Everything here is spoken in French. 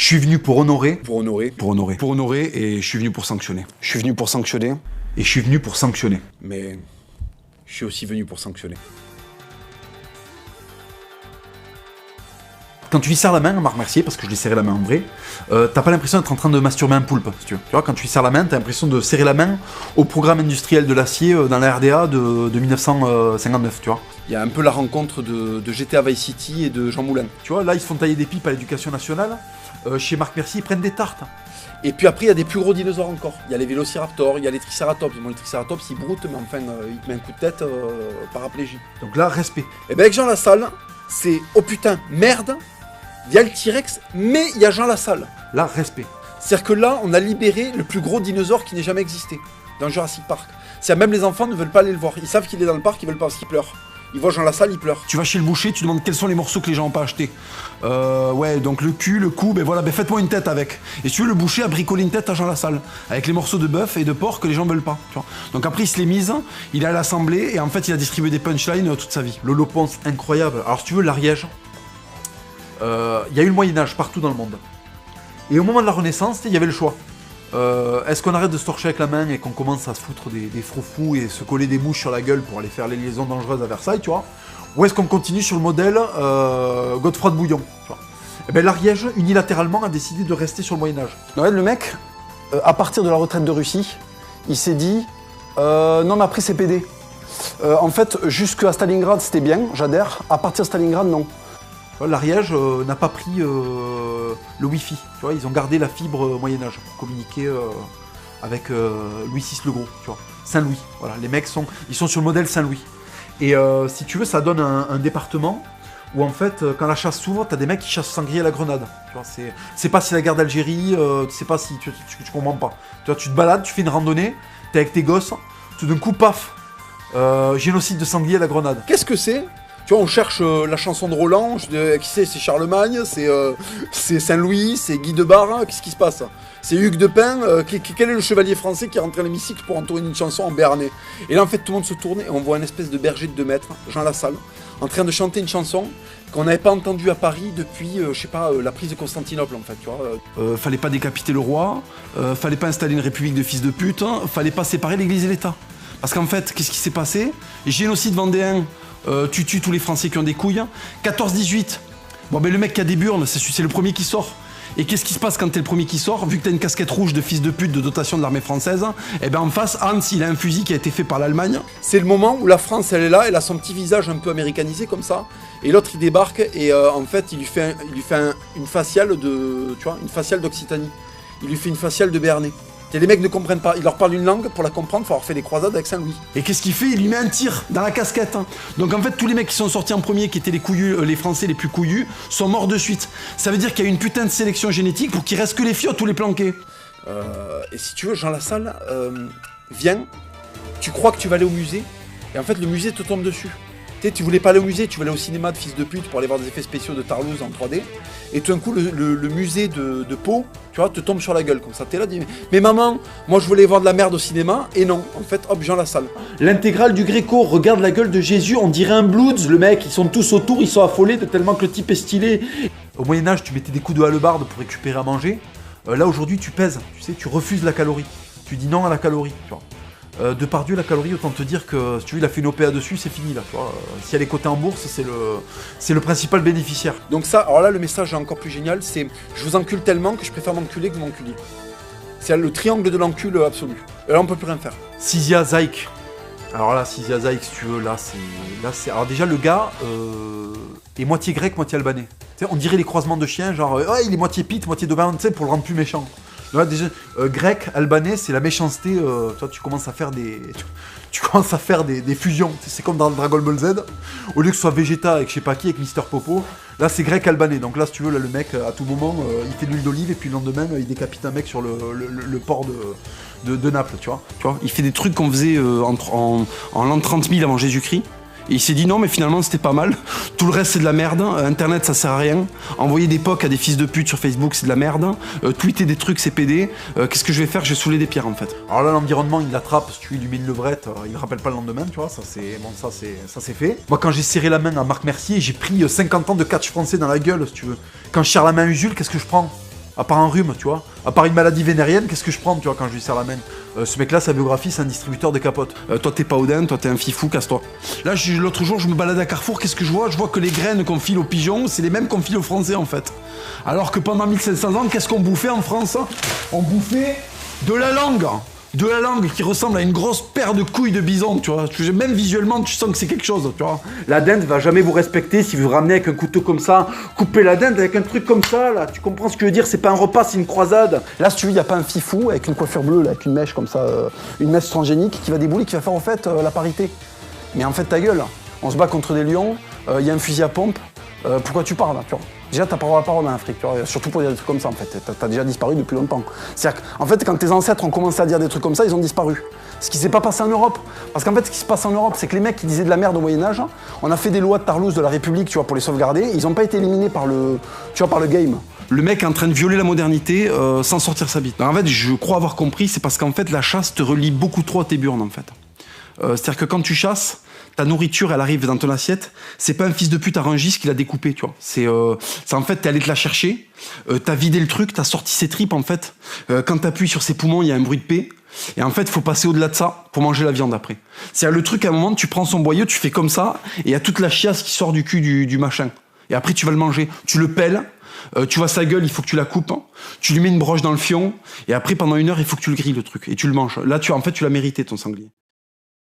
Je suis venu pour honorer. Pour honorer. Pour honorer. Pour honorer et je suis venu pour sanctionner. Je suis venu pour sanctionner. Et je suis venu pour sanctionner. Mais je suis aussi venu pour sanctionner. Quand tu lui serres la main à Marc Mercier, parce que je lui ai serré la main en vrai, t'as pas l'impression d'être en train de masturber un poulpe, si tu veux. Tu vois, quand tu lui serres la main, t'as l'impression de serrer la main au programme industriel de l'acier dans la RDA de 1959, tu vois. Il y a un peu la rencontre de GTA Vice City et de Jean Moulin. Tu vois, là, ils se font tailler des pipes à l'éducation nationale. Chez Marc Mercier, ils prennent des tartes. Et puis après, il y a des plus gros dinosaures encore. Il y a les vélociraptors, il y a les triceratops. Bon, les triceratops, ils broutent, mais enfin, ils te mettent un coup de tête paraplégie. Donc là, respect. Et ben avec Jean Lassalle, c'est oh putain, merde, il y a le T-Rex, mais il y a Jean Lassalle. Là, respect. C'est-à-dire que là, on a libéré le plus gros dinosaure qui n'ait jamais existé dans Jurassic Park. C'est-à-dire même les enfants ne veulent pas aller le voir. Ils savent qu'il est dans le parc, ils veulent pas parce qu'il pleure. Ils voient Jean Lassalle, ils pleurent. Tu vas chez le boucher, tu demandes quels sont les morceaux que les gens n'ont pas achetés. Ouais, donc le cul, le cou, ben voilà, ben faites-moi une tête avec. Et si tu veux, le boucher a bricolé une tête à Jean Lassalle, avec les morceaux de bœuf et de porc que les gens veulent pas. Tu vois. Donc après, il se les mise, il est à l'assemblée, et en fait, il a distribué des punchlines toute sa vie. Lolo Ponce, incroyable. Alors si tu veux, l'Ariège, il y a eu le Moyen-Âge partout dans le monde. Et au moment de la Renaissance, il y avait le choix. Est-ce qu'on arrête de se torcher avec la main et qu'on commence à se foutre des froufous et se coller des mouches sur la gueule pour aller faire les liaisons dangereuses à Versailles, tu vois? Ou est-ce qu'on continue sur le modèle Godefroy de Bouillon, tu vois? Et ben l'Ariège, unilatéralement, a décidé de rester sur le Moyen-Âge. Ouais, le mec, à partir de la retraite de Russie, il s'est dit non, mais après c'est PD. En fait, jusqu'à Stalingrad, c'était bien, j'adhère. À partir de Stalingrad, non. L'Ariège n'a pas pris le Wi-Fi, tu vois, ils ont gardé la fibre Moyen-Âge pour communiquer avec Louis VI le Gros, tu vois, Saint-Louis, voilà, les mecs ils sont sur le modèle Saint-Louis. Et si tu veux, ça donne un département où en fait, quand la chasse s'ouvre, t'as des mecs qui chassent sanglier à la grenade, tu vois, c'est pas si la guerre d'Algérie, c'est pas si, tu comprends pas, tu vois, tu te balades, tu fais une randonnée, t'es avec tes gosses, tout d'un coup, paf, génocide de sanglier à la grenade. Qu'est-ce que c'est? Tu vois, on cherche la chanson de Roland, qui c'est Charlemagne, c'est Saint-Louis, c'est Guy de Bar, qu'est-ce qui se passe? C'est Hugues de Pin, quel est le chevalier français qui est rentré à l'hémicycle pour entourer une chanson en béarnais? Et là, en fait, tout le monde se tourne et on voit une espèce de berger de 2 mètres, Jean Lassalle, en train de chanter une chanson qu'on n'avait pas entendue à Paris depuis, je sais pas, la prise de Constantinople, en fait, tu vois. Fallait pas décapiter le roi, fallait pas installer une république de fils de pute, fallait pas séparer l'église et l'État. Parce qu'en fait, qu'est-ce qui s'est passé? Génocide vendéen. Tu tues tous les Français qui ont des couilles. 14-18. Bon, ben le mec qui a des burnes, c'est le premier qui sort. Et qu'est-ce qui se passe quand t'es le premier qui sort? Vu que t'as une casquette rouge de fils de pute de dotation de l'armée française, et ben en face, Hans, il a un fusil qui a été fait par l'Allemagne. C'est le moment où la France, elle est là, elle a son petit visage un peu américanisé comme ça. Et l'autre, il débarque et en fait, il lui fait une faciale de, tu vois, une faciale d'Occitanie. Il lui fait une faciale de Béarnais. Et les mecs ne comprennent pas, il leur parle une langue, pour la comprendre, il faut avoir fait des croisades avec Saint-Louis. Et qu'est-ce qu'il fait? Il lui met un tir dans la casquette. Donc en fait, tous les mecs qui sont sortis en premier, qui étaient les couillus, les Français les plus couillus, sont morts de suite. Ça veut dire qu'il y a eu une putain de sélection génétique pour qu'il reste que les fiottes ou les planqués. Et si tu veux, Jean Lassalle vient, tu crois que tu vas aller au musée, et en fait le musée te tombe dessus. Tu voulais pas aller au musée, tu voulais aller au cinéma de fils de pute pour aller voir des effets spéciaux de Tarlouse en 3D. Et tout d'un coup, le musée de Pau, tu vois, te tombe sur la gueule comme ça. T'es là, dis, mais maman, moi je voulais voir de la merde au cinéma. Et non, en fait, hop, Jean Lassalle. L'intégrale du Gréco, regarde la gueule de Jésus, on dirait un Bloods, le mec, ils sont tous autour, ils sont affolés tellement que le type est stylé. Au Moyen-Âge, tu mettais des coups de hallebarde pour récupérer à manger. Là, aujourd'hui, tu pèses, tu sais, tu refuses la calorie. Tu dis non à la calorie, tu vois. Depardieu, la calorie, autant te dire que si tu veux, il a fait une OPA dessus, c'est fini là. Tu vois. Si elle est cotée en bourse, c'est le principal bénéficiaire. Donc ça, alors là, le message est encore plus génial, c'est je vous encule tellement que je préfère m'enculer que vous m'enculiez. C'est le triangle de l'encul absolu. Et là, on peut plus rien faire. Sizia Zaïk. Alors là, Sizia Zaïk, si tu veux, là c'est. Alors déjà, le gars est moitié grec, moitié albanais. Tu sais, on dirait les croisements de chiens, genre, il est moitié pite, moitié doberman, tu sais, pour le rendre plus méchant. Là, déjà, grec, albanais, c'est la méchanceté. Toi, tu commences à faire des fusions. C'est comme dans Dragon Ball Z. Au lieu que ce soit Vegeta avec je sais pas qui, avec Mister Popo, là c'est grec albanais. Donc là, si tu veux, là, le mec, à tout moment, il fait de l'huile d'olive et puis le lendemain, il décapite un mec sur le port de Naples, tu vois. Il fait des trucs qu'on faisait en l'an 30 000 avant Jésus-Christ. Et il s'est dit non, mais finalement c'était pas mal. Tout le reste c'est de la merde. Internet ça sert à rien. Envoyer des pocs à des fils de pute sur Facebook c'est de la merde. Tweeter des trucs c'est PD. Qu'est-ce que je vais faire? Je vais saouler des pierres en fait. Alors là l'environnement il l'attrape, parce que tu lui mets une levrette, il rappelle pas le lendemain, tu vois. Ça c'est fait. Moi quand j'ai serré la main à Marc Mercier, j'ai pris 50 ans de catch français dans la gueule si tu veux. Quand je serre la main à Usul, qu'est-ce que je prends? À part un rhume, tu vois. À part une maladie vénérienne, qu'est-ce que je prends, tu vois, quand je lui serre la main. Ce mec-là, sa biographie, c'est un distributeur de capotes. Toi, t'es pas Odin, toi, t'es un fifou, casse-toi. Là, l'autre jour, je me balade à Carrefour, qu'est-ce que je vois? Je vois que les graines qu'on file aux pigeons, c'est les mêmes qu'on file aux Français, en fait. Alors que pendant 1500 ans, qu'est-ce qu'on bouffait en France? On bouffait de la langue. De la langue qui ressemble à une grosse paire de couilles de bison, tu vois. Même visuellement, tu sens que c'est quelque chose, tu vois. La dinde va jamais vous respecter si vous ramenez avec un couteau comme ça. Coupez la dinde avec un truc comme ça, là. Tu comprends ce que je veux dire? C'est pas un repas, c'est une croisade. Là, si tu veux, il n'y a pas un fifou avec une coiffure bleue, là, avec une mèche comme ça, une mèche transgénique qui va débouler, qui va faire en fait la parité. Mais en fait, ta gueule, on se bat contre des lions, il y a un fusil à pompe, pourquoi tu parles, là, tu vois? Déjà, t'as pas la parole en Afrique, tu vois, surtout pour dire des trucs comme ça, en fait. T'as déjà disparu depuis longtemps. C'est-à-dire qu'en fait, quand tes ancêtres ont commencé à dire des trucs comme ça, ils ont disparu. Ce qui s'est pas passé en Europe. Parce qu'en fait, ce qui se passe en Europe, c'est que les mecs qui disaient de la merde au Moyen-Âge, on a fait des lois de Tarlouse de la République, tu vois, pour les sauvegarder, ils ont pas été éliminés par le, tu vois, par le game. Le mec est en train de violer la modernité sans sortir sa bite. Alors, en fait, je crois avoir compris, c'est parce qu'en fait, la chasse te relie beaucoup trop à tes burnes, en fait. C'est-à-dire que quand tu chasses, ta nourriture, elle arrive dans ton assiette. C'est pas un fils de pute à Rungis qui l'a découpé, tu vois. C'est en fait, t'es allé te la chercher, t'as vidé le truc, t'as sorti ses tripes, en fait. Quand t'appuies sur ses poumons, il y a un bruit de paix. Et en fait, il faut passer au-delà de ça pour manger la viande après. C'est-à-dire le truc, à un moment, tu prends son boyau, tu fais comme ça, et il y a toute la chiasse qui sort du cul du machin. Et après, tu vas le manger. Tu le pelles, tu vois sa gueule, il faut que tu la coupes, hein. Tu lui mets une broche dans le fion, et après, pendant 1 heure, il faut que tu le grilles, le truc. Et tu le manges. Là, en fait, tu l'as mérité, ton sanglier.